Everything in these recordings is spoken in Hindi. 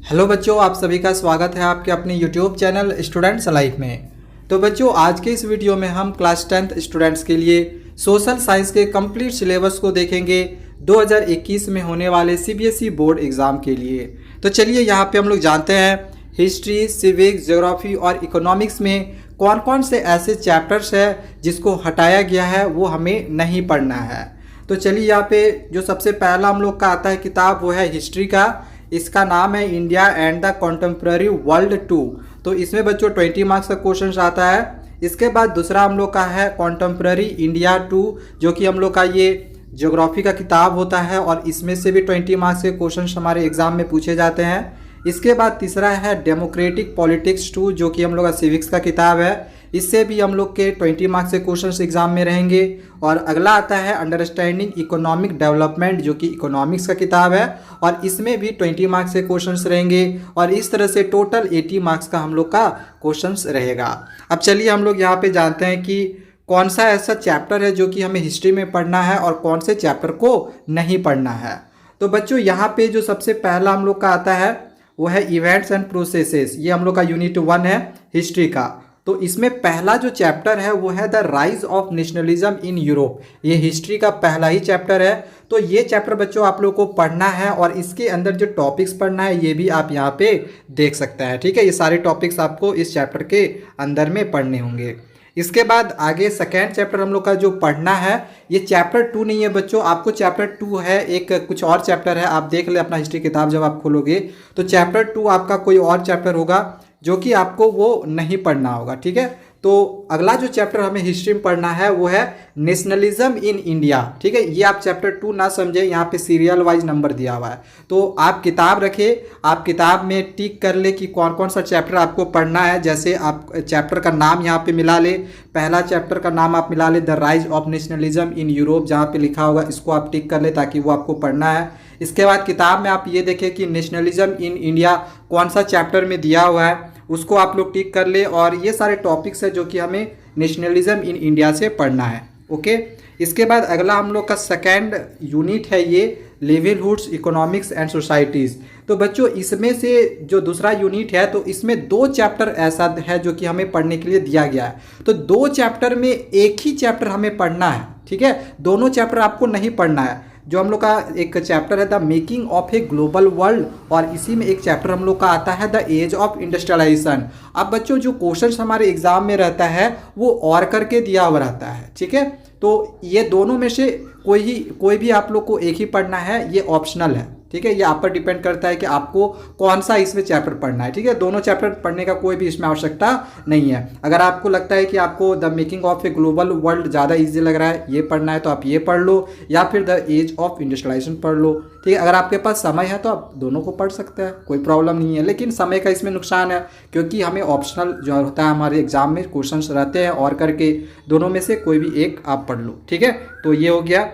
हेलो बच्चों, आप सभी का स्वागत है आपके अपने यूट्यूब चैनल स्टूडेंट्स लाइफ में। तो बच्चों, आज के इस वीडियो में हम क्लास 10th स्टूडेंट्स के लिए सोशल साइंस के कंप्लीट सिलेबस को देखेंगे 2021 में होने वाले सीबीएसई बोर्ड एग्ज़ाम के लिए। तो चलिए यहाँ पे हम लोग जानते हैं हिस्ट्री, सिविक्स, ज्योग्राफी और इकोनॉमिक्स में कौन कौन से ऐसे चैप्टर्स है जिसको हटाया गया है, वो हमें नहीं पढ़ना है। तो चलिए यहाँ पे जो सबसे पहला हम लोग का आता है किताब, वो है हिस्ट्री का। इसका नाम है India and the contemporary world 2। तो इसमें बच्चों 20 मार्क्स का क्वेश्चन आता है। इसके बाद दूसरा हम लोग का है कॉन्टेम्प्ररी इंडिया 2, जो कि हम लोग का ये ज्योग्राफी का किताब होता है और इसमें से भी 20 मार्क्स के क्वेश्चन हमारे एग्जाम में पूछे जाते हैं। इसके बाद तीसरा है डेमोक्रेटिक पॉलिटिक्स 2, जो कि हम लोग का सिविक्स का किताब है। इससे भी हम लोग के 20 मार्क्स के क्वेश्चन एग्जाम में रहेंगे। और अगला आता है अंडरस्टैंडिंग इकोनॉमिक डेवलपमेंट, जो कि इकोनॉमिक्स का किताब है और इसमें भी 20 मार्क्स के क्वेश्चंस रहेंगे। और इस तरह से टोटल 80 मार्क्स का हम लोग का क्वेश्चंस रहेगा। अब चलिए हम लोग यहाँ पे जानते हैं कि कौन सा ऐसा चैप्टर है जो कि हमें हिस्ट्री में पढ़ना है और कौन से चैप्टर को नहीं पढ़ना है। तो बच्चों, यहाँ पे जो सबसे पहला हम लोग का आता है वो है इवेंट्स एंड प्रोसेसेस। ये हम लोग का यूनिट 1 है हिस्ट्री का। तो इसमें पहला जो चैप्टर है वो है the rise of nationalism in Europe. ये हिस्ट्री का पहला ही चैप्टर है। तो ये चैप्टर बच्चों आप लोग को पढ़ना है और इसके अंदर जो टॉपिक्स पढ़ना है ये भी आप यहाँ पे देख सकते हैं। ठीक है, ये सारे टॉपिक्स आपको इस चैप्टर के अंदर में पढ़ने होंगे। इसके बाद आगे सेकेंड चैप्टर हम लोग का जो पढ़ना है, ये चैप्टर 2 नहीं है बच्चों, आपको चैप्टर 2 है, एक कुछ और चैप्टर है। आप देख ले अपना हिस्ट्री किताब जब आप खोलोगे तो चैप्टर 2 आपका कोई और चैप्टर होगा जो कि आपको वो नहीं पढ़ना होगा। ठीक है, तो अगला जो चैप्टर हमें हिस्ट्री में पढ़ना है वो है नेशनलिज्म इन इंडिया। ठीक है, ये आप चैप्टर 2 ना समझे, यहाँ पे सीरियल वाइज नंबर दिया हुआ है। तो आप किताब रखें, आप किताब में टिक कर ले कि कौन कौन सा चैप्टर आपको पढ़ना है। जैसे आप चैप्टर का नाम यहाँ पे मिला ले, पहला चैप्टर का नाम आप मिला ले the rise of nationalism in Europe, जहाँ पे लिखा होगा इसको आप टिक कर ले ताकि वो आपको पढ़ना है। इसके बाद किताब में आप ये देखें कि नेशनलिज्म इन इंडिया कौन सा चैप्टर में दिया हुआ है, उसको आप लोग टिक कर ले। और ये सारे टॉपिक्स है जो कि हमें नेशनलिज्म इन इंडिया से पढ़ना है। ओके, इसके बाद अगला हम लोग का सेकेंड यूनिट है ये लिवलीहुड्स, इकोनॉमिक्स एंड सोसाइटीज़। तो बच्चों, इसमें से जो दूसरा यूनिट है तो इसमें 2 चैप्टर ऐसा है जो कि हमें पढ़ने के लिए दिया गया है। तो 2 चैप्टर में एक ही चैप्टर हमें पढ़ना है। ठीक है, दोनों चैप्टर आपको नहीं पढ़ना है। जो हम लोग का एक चैप्टर है the making of a global world और इसी में एक चैप्टर हम लोग का आता है द एज ऑफ इंडस्ट्रियलाइजेशन। अब बच्चों, जो क्वेश्चंस हमारे एग्जाम में रहता है वो और करके दिया हुआ रहता है। ठीक है, तो ये दोनों में से कोई भी आप लोग को एक ही पढ़ना है, ये ऑप्शनल है। ठीक है, ये आप पर डिपेंड करता है कि आपको कौन सा इसमें चैप्टर पढ़ना है। ठीक है, दोनों चैप्टर पढ़ने का कोई भी इसमें आवश्यकता नहीं है। अगर आपको लगता है कि आपको the making of a global world ज़्यादा इजी लग रहा है, ये पढ़ना है, तो आप ये पढ़ लो, या फिर द एज ऑफ इंडस्ट्रियलाइजेशन पढ़ लो। ठीक है, अगर आपके पास समय है तो आप दोनों को पढ़ सकते हैं, कोई प्रॉब्लम नहीं है। लेकिन समय का इसमें नुकसान है क्योंकि हमें ऑप्शनल जो होता है हमारे एग्जाम में क्वेश्चन रहते हैं और करके, दोनों में से कोई भी एक आप पढ़ लो। ठीक है, तो ये हो गया।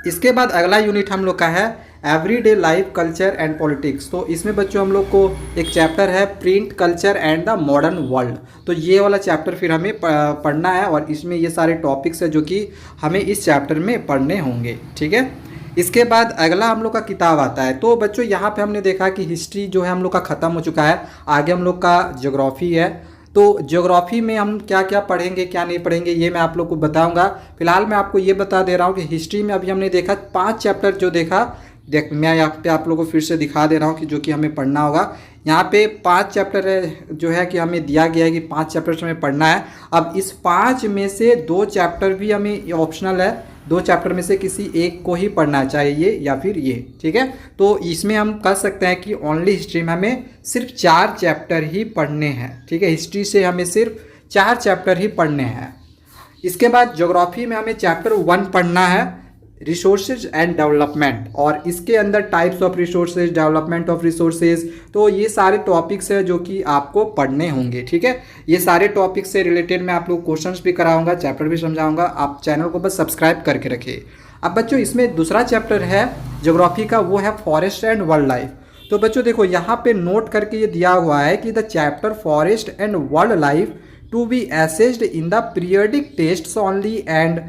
इसके बाद अगला यूनिट हम लोग का है everyday life, culture and politics. तो इसमें बच्चों हम लोग को एक चैप्टर है print culture and the modern world. तो ये वाला चैप्टर फिर हमें पढ़ना है और इसमें ये सारे टॉपिक्स है जो कि हमें इस चैप्टर में पढ़ने होंगे। ठीक है, इसके बाद अगला हम लोग का किताब आता है। तो बच्चों, यहाँ पे हमने देखा कि हिस्ट्री जो है हम लोग का ख़त्म हो चुका है, आगे हम लोग का ज्योग्राफी है। तो ज्योग्राफी में हम क्या क्या पढ़ेंगे क्या नहीं पढ़ेंगे ये मैं आप लोग को बताऊंगा। फिलहाल मैं आपको ये बता दे रहा हूँ कि हिस्ट्री में अभी हमने देखा 5 चैप्टर जो देखा, मैं यहाँ पे आप लोगों को फिर से दिखा दे रहा हूँ कि जो कि हमें पढ़ना होगा। यहाँ पे 5 चैप्टर है जो है कि हमें दिया गया है कि 5 चैप्टर हमें पढ़ना है। अब इस 5 में से 2 चैप्टर भी हमें ऑप्शनल है, 2 चैप्टर में से किसी एक को ही पढ़ना चाहिए या फिर ये। ठीक है, तो इसमें हम कह सकते हैं कि ओनली हिस्ट्री में हमें सिर्फ 4 चैप्टर ही पढ़ने हैं। ठीक है, हिस्ट्री से हमें सिर्फ 4 चैप्टर ही पढ़ने हैं। इसके बाद ज्योग्राफी में हमें चैप्टर 1 पढ़ना है रिसोर्सेज एंड डेवलपमेंट, और इसके अंदर types of resources, development of resources. तो ये सारे टॉपिक्स है जो कि आपको पढ़ने होंगे। ठीक है, ये सारे टॉपिक्स से रिलेटेड मैं आप लोग क्वेश्चंस भी कराऊंगा, चैप्टर भी समझाऊंगा। आप चैनल को बस सब्सक्राइब करके रखिए। अब बच्चों, इसमें दूसरा चैप्टर है ज्योग्राफी का, वो है फॉरेस्ट एंड वाइल्ड लाइफ। तो बच्चों देखो, यहाँ पे नोट करके ये दिया हुआ है कि the chapter forest and wild life to be assessed in the periodic tests only and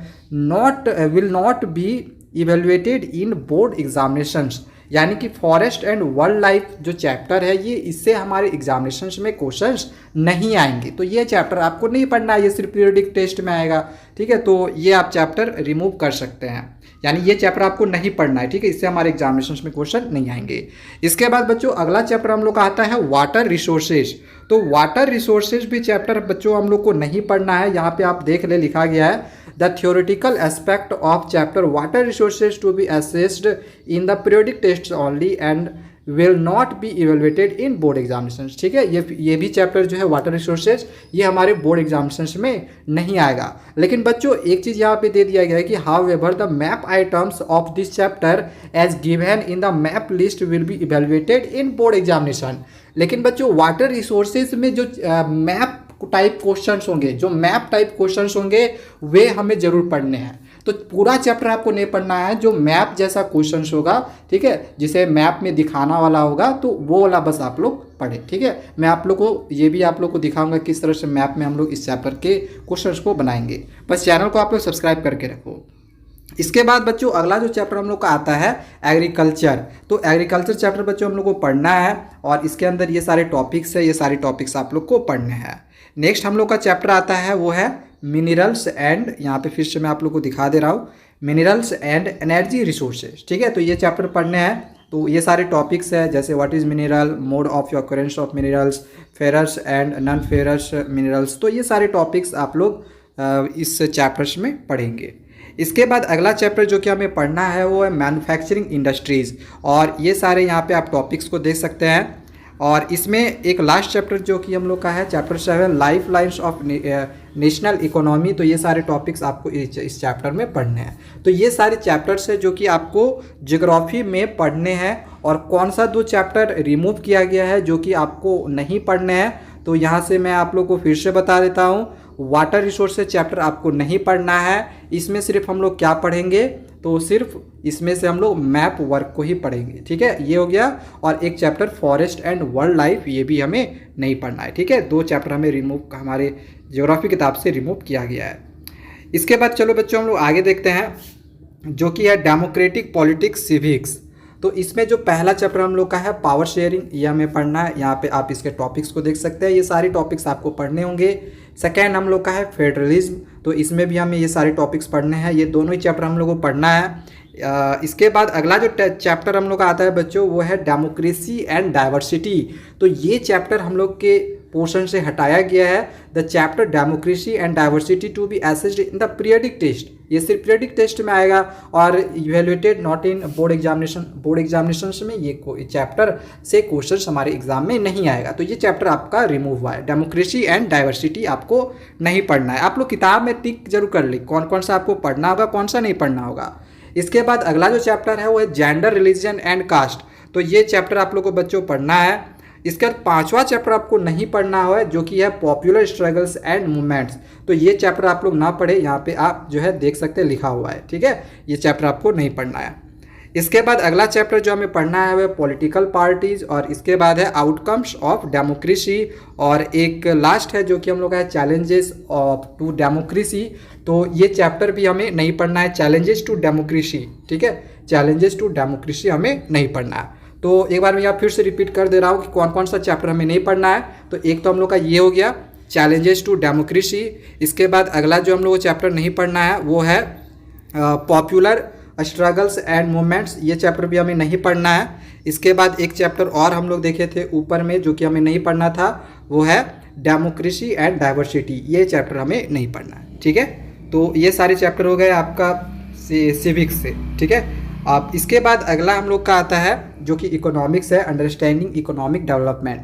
will not be evaluated in board examinations। यानी कि फॉरेस्ट एंड वाइल्ड लाइफ जो चैप्टर है ये इससे हमारे एग्जामिनेशन में क्वेश्चंस नहीं आएंगे। तो ये चैप्टर आपको नहीं पढ़ना है, ये सिर्फ पीरियडिक टेस्ट में आएगा। ठीक है, तो ये आप चैप्टर रिमूव कर सकते हैं, यानी ये चैप्टर आपको नहीं पढ़ना है। ठीक है, इससे हमारे एग्जामिनेशन में क्वेश्चन नहीं आएंगे। इसके बाद बच्चों अगला चैप्टर हम लोग का आता है वाटर रिसोर्सेज। तो वाटर रिसोर्सेज भी चैप्टर बच्चों हम लोग को नहीं पढ़ना है। यहाँ पे आप देख ले लिखा गया है the theoretical aspect of chapter water resources to be assessed in the periodic test only and will not be evaluated in board examination. ठीक है, ये भी चैप्टर जो है वाटर रिसोर्सेज ये हमारे बोर्ड एग्जामिनेशन में नहीं आएगा। लेकिन बच्चों एक चीज़ यहाँ पे दे दिया गया है कि however the map items of this chapter as given in the map list will be evaluated in board examination. लेकिन बच्चों वाटर रिसोर्सेज में जो मैप टाइप क्वेश्चंस होंगे, जो मैप टाइप क्वेश्चंस होंगे वे हमें जरूर पढ़ने हैं। तो पूरा चैप्टर आपको नहीं पढ़ना है, जो मैप जैसा क्वेश्चंस होगा, ठीक है, जिसे मैप में दिखाना वाला होगा तो वो वाला बस आप लोग पढ़े। ठीक है, मैं आप लोग को ये भी आप लोग को दिखाऊंगा किस तरह से मैप में हम लोग इस चैप्टर के क्वेश्चंस को बनाएंगे। बस चैनल को आप लोग सब्सक्राइब करके रखो। इसके बाद बच्चों अगला जो चैप्टर हम लोग का आता है एग्रीकल्चर। तो एग्रीकल्चर चैप्टर बच्चों हम लोग को पढ़ना है और इसके अंदर ये सारे टॉपिक्स है, ये सारे टॉपिक्स आप लोग को पढ़ने हैं। नेक्स्ट हम लोग का चैप्टर आता है वो है मिनरल्स एंड, यहाँ पे फिर से मैं आप लोग को दिखा दे रहा हूँ, मिनरल्स एंड एनर्जी रिसोर्सेज। ठीक है, तो ये चैप्टर पढ़ने हैं। तो ये सारे टॉपिक्स है जैसे what is mineral, mode of occurrence of minerals, ferrous and non ferrous minerals. तो ये सारे टॉपिक्स आप लोग इस चैप्टर्स में पढ़ेंगे। इसके बाद अगला चैप्टर जो कि हमें पढ़ना है वो है मैन्युफैक्चरिंग इंडस्ट्रीज़, और ये सारे यहाँ पे आप टॉपिक्स को देख सकते हैं। और इसमें एक लास्ट चैप्टर जो कि हम लोग का है chapter 7 life lines of national economy. तो ये सारे टॉपिक्स आपको इस चैप्टर में पढ़ने हैं। तो ये सारे चैप्टर्स है जो कि आपको ज्योग्राफी में पढ़ने हैं। और कौन सा 2 चैप्टर रिमूव किया गया है जो कि आपको नहीं पढ़ने हैं, तो यहाँ से मैं आप लोग को फिर से बता देता हूँ। वाटर रिसोर्सेज चैप्टर आपको नहीं पढ़ना है, इसमें सिर्फ हम लोग क्या पढ़ेंगे, तो सिर्फ इसमें से हम लोग मैप वर्क को ही पढ़ेंगे। ठीक है, ये हो गया। और एक chapter forest and wild life ये भी हमें नहीं पढ़ना है। ठीक है, 2 चैप्टर हमें रिमूव हमारे ज्योग्राफी किताब से रिमूव किया गया है। इसके बाद चलो बच्चों हम लोग आगे देखते हैं जो कि है डेमोक्रेटिक पॉलिटिक्स सिविक्स। तो इसमें जो पहला चैप्टर हम लोग का है पावर शेयरिंग, ये हमें पढ़ना है। यहाँ पे आप इसके टॉपिक्स को देख सकते हैं, ये सारे टॉपिक्स आपको पढ़ने होंगे। सेकेंड हम लोग का है फेडरलिज्म, तो इसमें भी हमें ये सारे टॉपिक्स पढ़ने हैं। ये दोनों ही चैप्टर हम लोग को पढ़ना है। इसके बाद अगला जो चैप्टर हम लोग का आता है बच्चों वो है डेमोक्रेसी एंड डाइवर्सिटी। तो ये चैप्टर हम लोग के पोर्शन से हटाया गया है। The chapter democracy and diversity to be assessed in the periodic test, ये सिर्फ पीरियडिक टेस्ट में आएगा और evaluated not in board examination. Board examination में ये चैप्टर से क्वेश्चन हमारे एग्जाम में नहीं आएगा। तो ये चैप्टर आपका रिमूव हुआ है। डेमोक्रेसी एंड डाइवर्सिटी आपको नहीं पढ़ना है। आप लोग किताब में टिक जरूर कर ले कौन कौन सा आपको पढ़ना होगा, कौन सा नहीं पढ़ना होगा। इसके बाद अगला जो चैप्टर है वो है जेंडर, रिलीजन एंड कास्ट। तो ये चैप्टर आप लोग को बच्चों पढ़ना है। इसके बाद 5वां चैप्टर आपको नहीं पढ़ना है जो कि है पॉपुलर स्ट्रगल्स एंड मूवमेंट्स। तो ये चैप्टर आप लोग ना पढ़े, यहाँ पे आप जो है देख सकते हैं लिखा हुआ है। ठीक है, ये चैप्टर आपको नहीं पढ़ना है। इसके बाद अगला चैप्टर जो हमें पढ़ना है वह पॉलिटिकल पार्टीज, और इसके बाद है आउटकम्स ऑफ डेमोक्रेसी, और एक लास्ट है जो कि हम लोग का है चैलेंजेस ऑफ टू डेमोक्रेसी। तो ये चैप्टर भी हमें नहीं पढ़ना है, चैलेंजेस टू डेमोक्रेसी। ठीक है, चैलेंजेस टू डेमोक्रेसी हमें नहीं पढ़ना है। तो एक बार मैं यहाँ फिर से रिपीट कर दे रहा हूँ कि कौन कौन सा चैप्टर हमें नहीं पढ़ना है। तो एक तो हम लोग का ये हो गया चैलेंजेस टू डेमोक्रेसी। इसके बाद अगला जो हम लोग को चैप्टर नहीं पढ़ना है वो है पॉपुलर स्ट्रगल्स एंड मूवमेंट्स, ये चैप्टर भी हमें नहीं पढ़ना है। इसके बाद एक चैप्टर और हम लोग देखे थे ऊपर में जो कि हमें नहीं पढ़ना था, वो है डेमोक्रेसी एंड डाइवर्सिटी, ये चैप्टर हमें नहीं पढ़ना है। ठीक है, तो ये सारे चैप्टर हो गए आपका सिविक्स से। ठीक है, अब इसके बाद अगला हम लोग का आता है जो कि इकोनॉमिक्स है, अंडरस्टैंडिंग इकोनॉमिक डेवलपमेंट।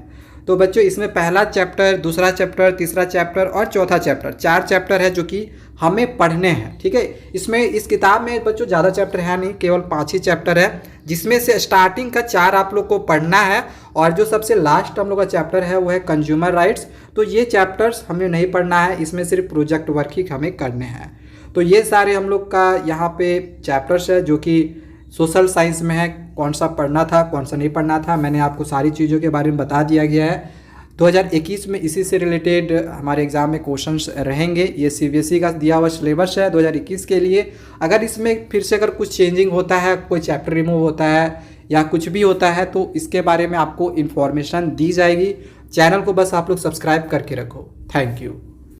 तो बच्चों इसमें पहला चैप्टर, दूसरा चैप्टर, तीसरा चैप्टर और चौथा चैप्टर, 4 चैप्टर है जो कि हमें पढ़ने हैं। ठीक है, इसमें इस किताब में बच्चों ज़्यादा चैप्टर है नहीं, केवल 5 ही चैप्टर है, जिसमें से स्टार्टिंग का 4 आप लोग को पढ़ना है और जो सबसे लास्ट हम लोग का चैप्टर है वो है कंज्यूमर राइट्स। तो ये चैप्टर्स हमें नहीं पढ़ना है, इसमें सिर्फ प्रोजेक्ट वर्क ही हमें करने हैं। तो ये सारे हम लोग का यहाँ पे चैप्टर्स है जो कि सोशल साइंस में है, कौन सा पढ़ना था कौन सा नहीं पढ़ना था, मैंने आपको सारी चीज़ों के बारे में बता दिया गया है। 2021 में इसी से रिलेटेड हमारे एग्ज़ाम में क्वेश्चंस रहेंगे। ये सीबीएसई का दिया हुआ सिलेबस है 2021 के लिए। अगर इसमें फिर से अगर कुछ चेंजिंग होता है, कोई चैप्टर रिमूव होता है या कुछ भी होता है तो इसके बारे में आपको इन्फॉर्मेशन दी जाएगी। चैनल को बस आप लोग सब्सक्राइब करके रखो। Thank you.